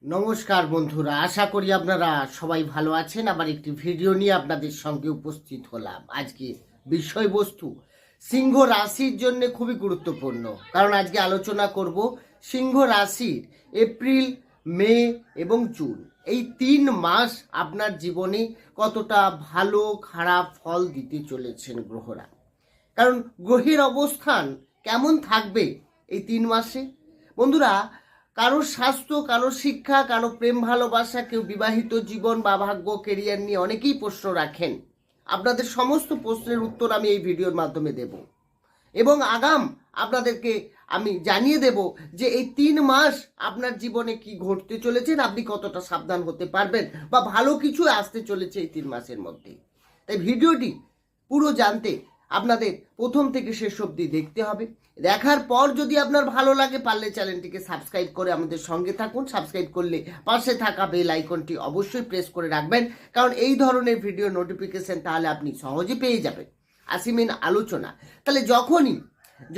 নমস্কার বন্ধুরা, আশা করি আপনারা সবাই ভালো আছেন। আবার একটি ভিডিও নিয়ে আপনাদের সঙ্গে উপস্থিত হলাম। আজকে বিষয়বস্তু সিংহ রাশির জন্য খুবই গুরুত্বপূর্ণ, কারণ আজকে আলোচনা করব সিংহ রাশির এপ্রিল, মে এবং জুন এই 3 মাস আপনার জীবনে কতটা ভালো খারাপ ফল দিতে চলেছেন গ্রহরা। কারণ গ্রহের অবস্থান কেমন থাকবে এই 3 মাসে বন্ধুরা, কারোর স্বাস্থ্য, কারোর শিক্ষা, কারো প্রেম ভালোবাসা, কেউ বিবাহিত জীবন বা ভাগ্য, কেরিয়ার নিয়ে অনেকেই প্রশ্ন রাখেন। আপনাদের সমস্ত প্রশ্নের উত্তর আমি এই ভিডিওর মাধ্যমে দেব এবং আগাম আপনাদেরকে আমি জানিয়ে দেব যে এই 3 মাস আপনার জীবনে কি ঘটতে চলেছেন, আপনি কতটা সাবধান হতে পারবেন বা ভালো কিছু আসতে চলেছে এই 3 মাসের মধ্যে। তাই ভিডিওটি পুরো জানতে আপনাদের প্রথম থেকে শেষ অবধি দেখতে হবে। দেখার পর যদি আপনার ভালো লাগে, পারলে চ্যানেলটিকে সাবস্ক্রাইব করে আমাদের সঙ্গে থাকুন। সাবস্ক্রাইব করলে পাশে থাকা বেল আইকনটি অবশ্যই প্রেস করে রাখবেন, কারণ এই ধরনের ভিডিও নোটিফিকেশন তাহলে আপনি সহজে পেয়ে যাবেন। আসি মেন আলোচনা। তাহলে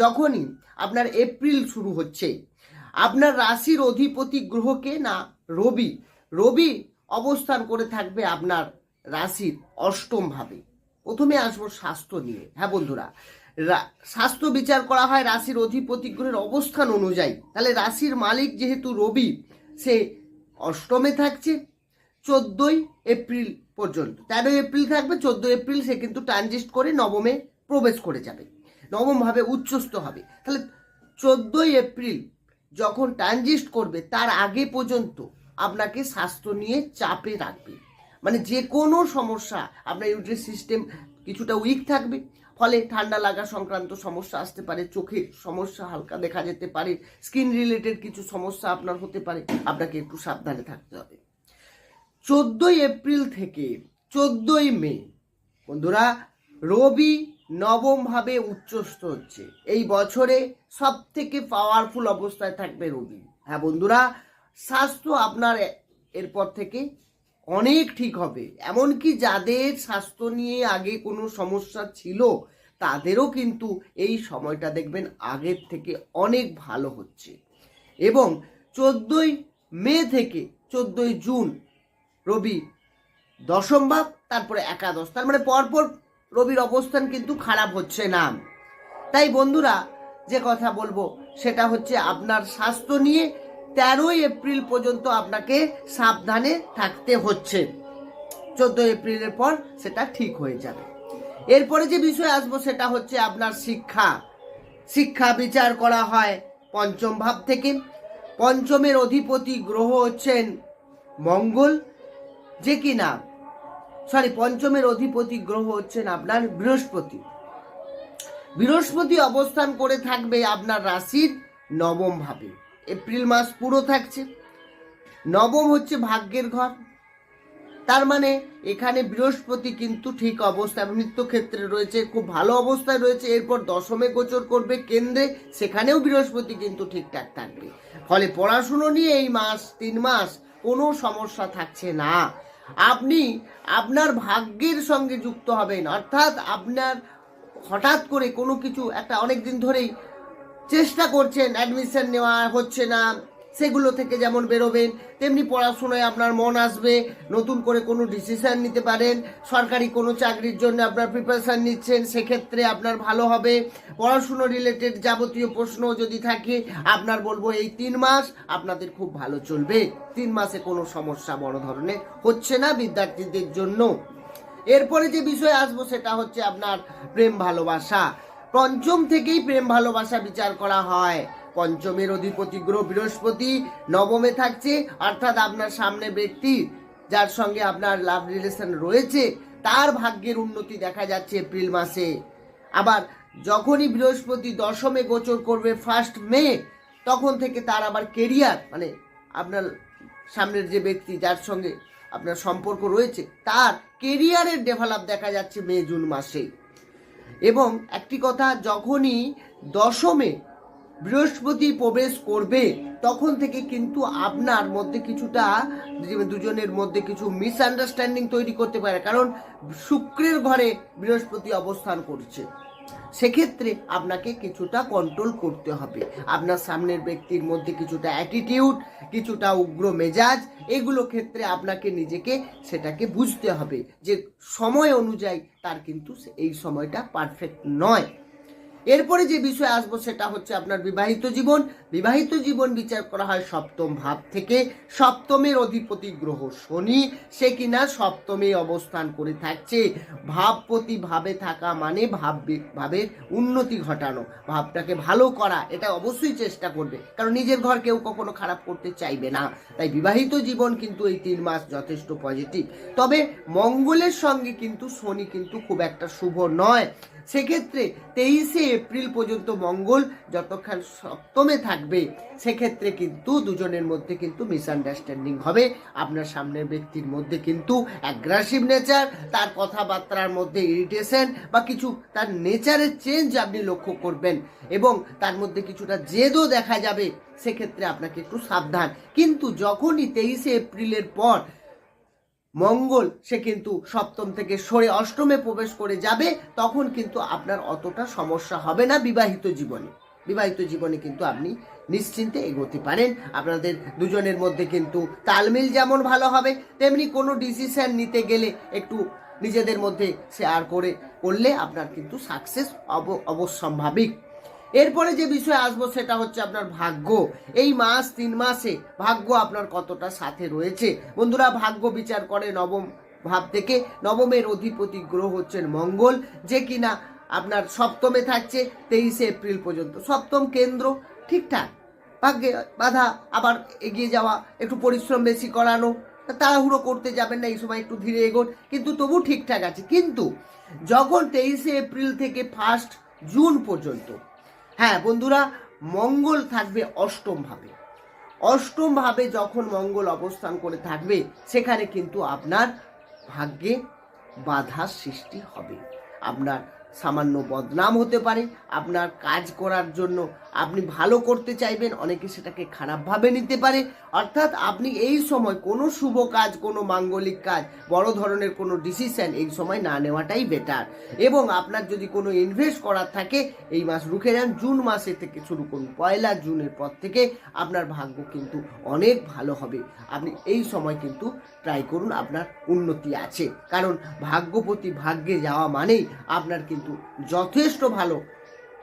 যখনই আপনার এপ্রিল শুরু হচ্ছে, আপনার রাশির অধিপতি গ্রহকে না রবি অবস্থান করে থাকবে আপনার রাশির অষ্টম ভাবে। প্রথমে আসবো স্বাস্থ্য নিয়ে। হ্যাঁ বন্ধুরা, স্বাস্থ্য বিচার করা হয় রাশির অধিপতি গ্রহের অবস্থান অনুযায়ী। তাহলে রাশির মালিক যেহেতু রবি, সে অষ্টমে থাকছে 14ই এপ্রিল পর্যন্ত। 13 এপ্রিল থাকবে, 14 এপ্রিল সে কিন্তু ট্রানজিট করে নবমে প্রবেশ করে যাবে, নবম ভাবে উচ্চস্থ হবে। তাহলে 14ই এপ্রিল যখন ট্রানজিট করবে তার আগে পর্যন্ত আপনাকে স্বাস্থ্য নিয়ে চাপে রাখবে। মানে যে কোনো সমস্যা, আপনার ইউরিনারি সিস্টেম কিছুটা উইক থাকবে, ফলে ঠান্ডা লাগা সংক্রান্ত সমস্যা আসতে পারে, চোখের সমস্যা হালকা দেখা যেতে পারে, স্কিন রিলেটেড কিছু সমস্যা আপনার হতে পারে। আপনাকে একটু সাবধানে থাকতে হবে। 14ই এপ্রিল থেকে 14ই মে বন্ধুরা, রবি নবম ভাবে উচ্চস্থ হচ্ছে। এই বছরে সব থেকে পাওয়ারফুল অবস্থায় থাকবে রবি। হ্যাঁ বন্ধুরা, স্বাস্থ্য আপনার এরপর থেকে অনেক ঠিক হবে। এমনকি যাদের স্বাস্থ্য নিয়ে আগে কোনো সমস্যা ছিল, তাদেরও কিন্তু এই সময়টা দেখবেন আগের থেকে অনেক ভালো হচ্ছে। এবং 14ই মে থেকে 14ই জুন রবি দশম ভাব, তারপরে একাদশ, তার মানে পরপর রবির অবস্থান কিন্তু খারাপ হচ্ছে না। তাই বন্ধুরা, যে কথা বলবো সেটা হচ্ছে আপনার স্বাস্থ্য নিয়ে 13ই এপ্রিল পর্যন্ত আপনাকে সাবধানে থাকতে হচ্ছে। 14 এপ্রিলের পর সেটা ঠিক হয়ে যাবে। এরপরে যে বিষয় আসবো সেটা হচ্ছে আপনার শিক্ষা বিচার করা হয় পঞ্চম ভাব থেকে। পঞ্চমের অধিপতি গ্রহ হচ্ছেন মঙ্গল, যে কিনা পঞ্চমের অধিপতি গ্রহ হচ্ছেন আপনার বৃহস্পতি অবস্থান করে থাকবে আপনার রাশির নবম ভাবে। এপ্রিল মাস পুরো থাকছে। নবম হচ্ছে ভাগ্যের ঘর, তার মানে এখানে বৃহস্পতি কিন্তু ঠিক অবস্থায় ক্ষেত্রে রয়েছে, খুব ভালো অবস্থায় রয়েছে। এরপর দশমে গোচর করবে কেন্দ্রে, সেখানেও বৃহস্পতি কিন্তু ঠিকঠাক থাকবে। ফলে পড়াশুনো নিয়ে এই 3 মাস কোনো সমস্যা থাকছে না। আপনি আপনার ভাগ্যের সঙ্গে যুক্ত হবেন, অর্থাৎ আপনার হঠাৎ করে কোনো কিছু একটা অনেকদিন ধরেই চেষ্টা করছেন, অ্যাডমিশন নেওয়া হচ্ছে না, সেগুলো থেকে যেমন বেরোবেন, তেমনি পড়াশোনায় আপনার মন আসবে, নতুন করে কোনো ডিসিশন নিতে পারেন। সরকারি কোনো চাকরির জন্য আপনার প্রিপারেশান নিচ্ছেন, সেক্ষেত্রে আপনার ভালো হবে। পড়াশুনো রিলেটেড যাবতীয় প্রশ্ন যদি থাকে, আপনার বলবো এই 3 মাস আপনাদের খুব ভালো চলবে। 3 মাসে কোনো সমস্যা বড় ধরনের হচ্ছে না বিদ্যার্থীদের জন্য। এরপরে যে বিষয় আসবো সেটা হচ্ছে আপনার প্রেম ভালোবাসা। পঞ্চম থেকেই প্রেম ভালোবাসা বিচার করা হয়। পঞ্চমের অধিপতি গ্রহ বৃহস্পতি নবমে থাকছে, অর্থাৎ আপনার সামনে ব্যক্তি যার সঙ্গে আপনার লাভ রিলেশন রয়েছে, তার ভাগ্যের উন্নতি দেখা যাচ্ছে এপ্রিল মাসে। আবার যখনই বৃহস্পতি দশমে গোচর করবে 1 মে, তখন থেকে তার আবার কেরিয়ার, মানে আপনার সামনের যে ব্যক্তি যার সঙ্গে আপনার সম্পর্ক রয়েছে, তার কেরিয়ারের ডেভেলপ দেখা যাচ্ছে মে জুন মাসে। এবং একটি কথা, যখনই দশমে বৃহস্পতি প্রবেশ করবে, তখন থেকে কিন্তু আপনার মধ্যে কিছুটা, দুজনের মধ্যে কিছু মিসআন্ডারস্ট্যান্ডিং তৈরি করতে পারে, কারণ শুক্রের ঘরে বৃহস্পতি অবস্থান করছে। সেক্ষেত্রে আপনাকে কিছুটা কন্ট্রোল করতে হবে। আপনার সামনের ব্যক্তির মধ্যে কিছুটা অ্যাটিটিউড, কিছুটা উগ্র মেজাজ, এগুলো ক্ষেত্রে আপনাকে নিজেকে সেটাকে বুঝতে হবে যে সময় অনুযায়ী তার কিন্তু এই সময়টা পারফেক্ট নয়। এরপরে যে বিষয় আসবো সেটা হচ্ছে আপনার বিবাহিত জীবন। বিবাহিত জীবন বিচার করা হয় সপ্তম ভাব থেকে। সপ্তমের অধিপতি গ্রহ শনি, সে কিনা সপ্তমে অবস্থান করে থাকছে। ভাবপতি ভাবে থাকা মানে ভাবের উন্নতি ঘটানো, ভাবটাকে ভালো করা, এটা অবশ্যই চেষ্টা করবে, কারণ নিজের ঘর কেউ কখনো খারাপ করতে চাইবে না। তাই বিবাহিত জীবন কিন্তু এই 3 মাস যথেষ্ট পজিটিভ। তবে মঙ্গলের সঙ্গে কিন্তু শনি কিন্তু খুব একটা শুভ নয়। সেক্ষেত্রে 23শে এপ্রিল পর্যন্ত মঙ্গল যতক্ষণ সপ্তমে থাকবে, সেক্ষেত্রে কিন্তু দুজনের মধ্যে কিন্তু মিসআন্ডারস্ট্যান্ডিং হবে। আপনার সামনের ব্যক্তির মধ্যে কিন্তু অ্যাগ্রেসিভ নেচার, তার কথাবার্তার মধ্যে ইরিটেশন বা কিছু তার নেচারের চেঞ্জ আপনি লক্ষ্য করবেন, এবং তার মধ্যে কিছুটা জেদও দেখা যাবে। সেক্ষেত্রে আপনাকে একটু সাবধান। কিন্তু যখনই 23শে এপ্রিলের পর মঙ্গল সে কিন্তু সপ্তম থেকে সরে অষ্টমে প্রবেশ করে যাবে, তখন কিন্তু আপনার অতটা সমস্যা হবে না বিবাহিত জীবনে। বিবাহিত জীবনে কিন্তু আপনি নিশ্চিন্তে এগোতে পারেন। আপনাদের দুজনের মধ্যে কিন্তু তালমিল যেমন ভালো হবে, তেমনি কোনো ডিসিশন নিতে গেলে একটু নিজেদের মধ্যে শেয়ার করলে আপনার কিন্তু সাকসেস অবশ্যম্ভাবিক। এরপরে যে বিষয় আসবো সেটা হচ্ছে আপনার ভাগ্য। এই 3 মাসে ভাগ্য আপনার কতটা সাথে রয়েছে। বন্ধুরা, ভাগ্য বিচার করে নবম ভাব থেকে। নবমের অধিপতি গ্রহ হচ্ছেন মঙ্গল, যে কিনা আপনার সপ্তমে থাকছে 23শে এপ্রিল পর্যন্ত। সপ্তম কেন্দ্র, ঠিকঠাক। ভাগ্যে বাধা, আবার এগিয়ে যাওয়া, একটু পরিশ্রম বেশি করানো, তাড়াহুড়ো করতে যাবেন না, এই সময় একটু ধীরে এগোন, কিন্তু তবু ঠিকঠাক আছে। কিন্তু যখন 23শে এপ্রিল থেকে 1 জুন পর্যন্ত, হ্যাঁ বন্ধুরা, মঙ্গল থাকবে অষ্টম ভাবে। অষ্টম ভাবে যখন মঙ্গল অবস্থান করে থাকবে, সেখানে কিন্তু আপনার ভাগ্যে বাধার সৃষ্টি হবে। আপনার সামান্য বদনাম হতে পারে। আপনার কাজ করার জন্য আপনি ভালো করতে চাইবেন, অনেকে সেটাকে খারাপভাবে নিতে পারে। অর্থাৎ আপনি এই সময় কোনো শুভ কাজ, কোনো মাঙ্গলিক কাজ, বড় ধরনের কোনো ডিসিশন এই সময় না নেওয়াটাই বেটার। এবং আপনার যদি কোনো ইনভেস্ট করার থাকে, এই মাস রুখে যান। জুন মাসে থেকে শুরু করুন। 1 জুনের পর থেকে আপনার ভাগ্য কিন্তু অনেক ভালো হবে। আপনি এই সময় কিন্তু ট্রাই করুন, আপনার উন্নতি আছে। কারণ ভাগ্যপতি ভাগ্যে যাওয়া মানেই আপনার কিন্তু যথেষ্ট ভালো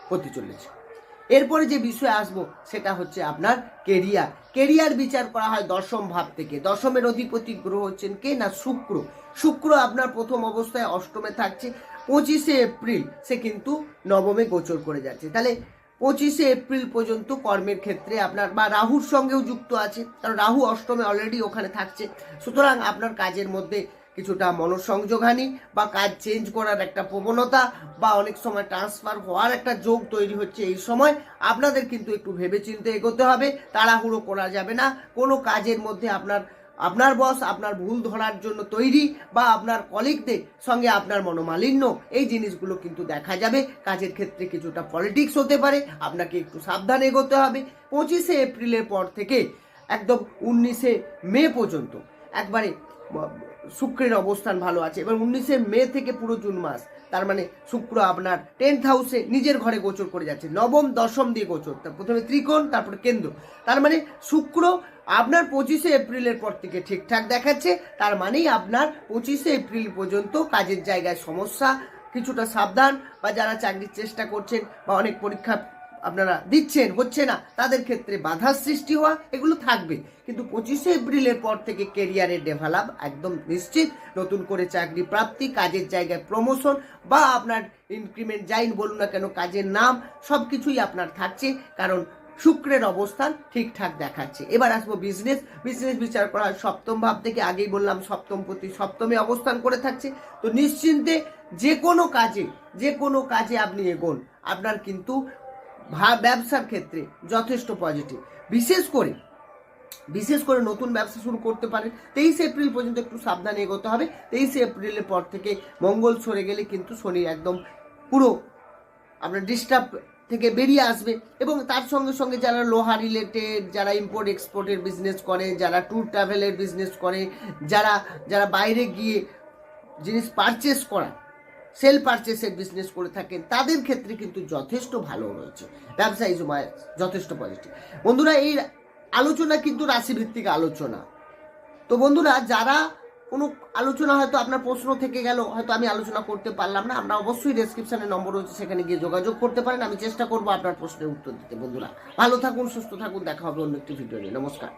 হতে চলেছে। এরপরে যে বিষয় আসবো সেটা হচ্ছে আপনার কেরিয়ার। কেরিয়ার বিচার করা হয় দশম ভাব থেকে। দশমের অধিপতি গ্রহ হচ্ছেন কে না শুক্র। শুক্র আপনার প্রথম অবস্থায় অষ্টমে থাকছে। 25শে এপ্রিল সে কিন্তু নবমে গোচর করে যাচ্ছে। তাহলে 25শে এপ্রিল পর্যন্ত কর্মের ক্ষেত্রে আপনার বা রাহুর সঙ্গেও যুক্ত আছে, কারণ রাহু অষ্টমে অলরেডি ওখানে থাকছে। সুতরাং আপনার কাজের মধ্যে কিছুটা মনোসংযোগহানি বা কাজ চেঞ্জ করার একটা প্রবণতা বা অনেক সময় ট্রান্সফার হওয়ার একটা যোগ তৈরি হচ্ছে। এই সময় আপনাদের কিন্তু একটু ভেবেচিন্তে এগোতে হবে, তাড়াহুড়ো করা যাবে না। কোনো কাজের মধ্যে আপনার বস আপনার ভুল ধরার জন্য তৈরি, বা আপনার কলিগদের সঙ্গে আপনার মনোমালিন্য, এই জিনিসগুলো কিন্তু দেখা যাবে। কাজের ক্ষেত্রে কিছুটা পলিটিক্স হতে পারে, আপনাকে একটু সাবধানে এগোতে হবে। 25শে এপ্রিলের পর থেকে একদম 19শে মে পর্যন্ত একবারে শুক্রের অবস্থান ভালো আছে। এবার 19শে মে থেকে পুরো জুন মাস, তার মানে শুক্র আপনার 10th হাউসে নিজের ঘরে গোচর করে যাচ্ছে। নবম দশম দিয়ে গোচর, প্রথমে ত্রিকোণ, তারপরে কেন্দ্র। তার মানে শুক্র আপনার 25শে এপ্রিলের পর থেকে ঠিকঠাক দেখাচ্ছে। তার মানেই আপনার 25শে এপ্রিল পর্যন্ত কাজের জায়গায় সমস্যা, কিছুটা সাবধান, বা যারা চাকরির চেষ্টা করছেন বা অনেক পরীক্ষা আপনারা দিচ্ছেন হচ্ছে না, তাদের ক্ষেত্রে বাধার সৃষ্টি হওয়া, এগুলো থাকবে। কিন্তু 25শে এপ্রিলের পর থেকে কেরিয়ারের ডেভেলপ একদম নিশ্চিত। নতুন করে চাকরি প্রাপ্তি, কাজের জায়গায় প্রমোশন, বা আপনার ইনক্রিমেন্ট যাই বলুন না কেন, কাজের নাম, সব কিছুই আপনার থাকছে, কারণ শুক্রের অবস্থান ঠিকঠাক দেখাচ্ছে। এবার আসবো বিজনেস বিচার করা হয় সপ্তম ভাব থেকে। আগেই বললাম সপ্তম প্রতি সপ্তমে অবস্থান করে থাকছে। তো নিশ্চিন্তে যে কোনো কাজে আপনি এগোন, আপনার কিন্তু ব্যবসার ক্ষেত্রে যথেষ্ট পজিটিভ। বিশেষ করে নতুন ব্যবসা শুরু করতে পারেন। 23শে এপ্রিল পর্যন্ত একটু সাবধানে এগোতে হবে। 23শে এপ্রিলের পর থেকে মঙ্গল সরে গেলে কিন্তু শনি একদম পুরো আপনার ডিস্টার্ব থেকে বেরিয়ে আসবে। এবং তার সঙ্গে সঙ্গে যারা লোহা রিলেটেড, যারা ইম্পোর্ট এক্সপোর্টের বিজনেস করে, যারা ট্যুর ট্রাভেলের বিজনেস করে, যারা বাইরে গিয়ে জিনিস পারচেস করা, সেল পারচেসের বিজনেস করে থাকেন তাদের ক্ষেত্রে কিন্তু যথেষ্ট ভালো রয়েছে, ব্যবসায়ী সময় যথেষ্ট পজিটিভ। বন্ধুরা, এই আলোচনা কিন্তু রাশিভিত্তিক আলোচনা। তো বন্ধুরা, যারা কোনো আলোচনা হয়তো আপনার প্রশ্ন থেকে গেল, হয়তো আমি আলোচনা করতে পারলাম না, আমরা অবশ্যই ডেসক্রিপশনে নম্বর রয়েছে, সেখানে গিয়ে যোগাযোগ করতে পারেন। আমি চেষ্টা করবো আপনার প্রশ্নের উত্তর দিতে। বন্ধুরা, ভালো থাকুন, সুস্থ থাকুন, দেখা হবে অন্য একটি ভিডিও নিয়ে। নমস্কার।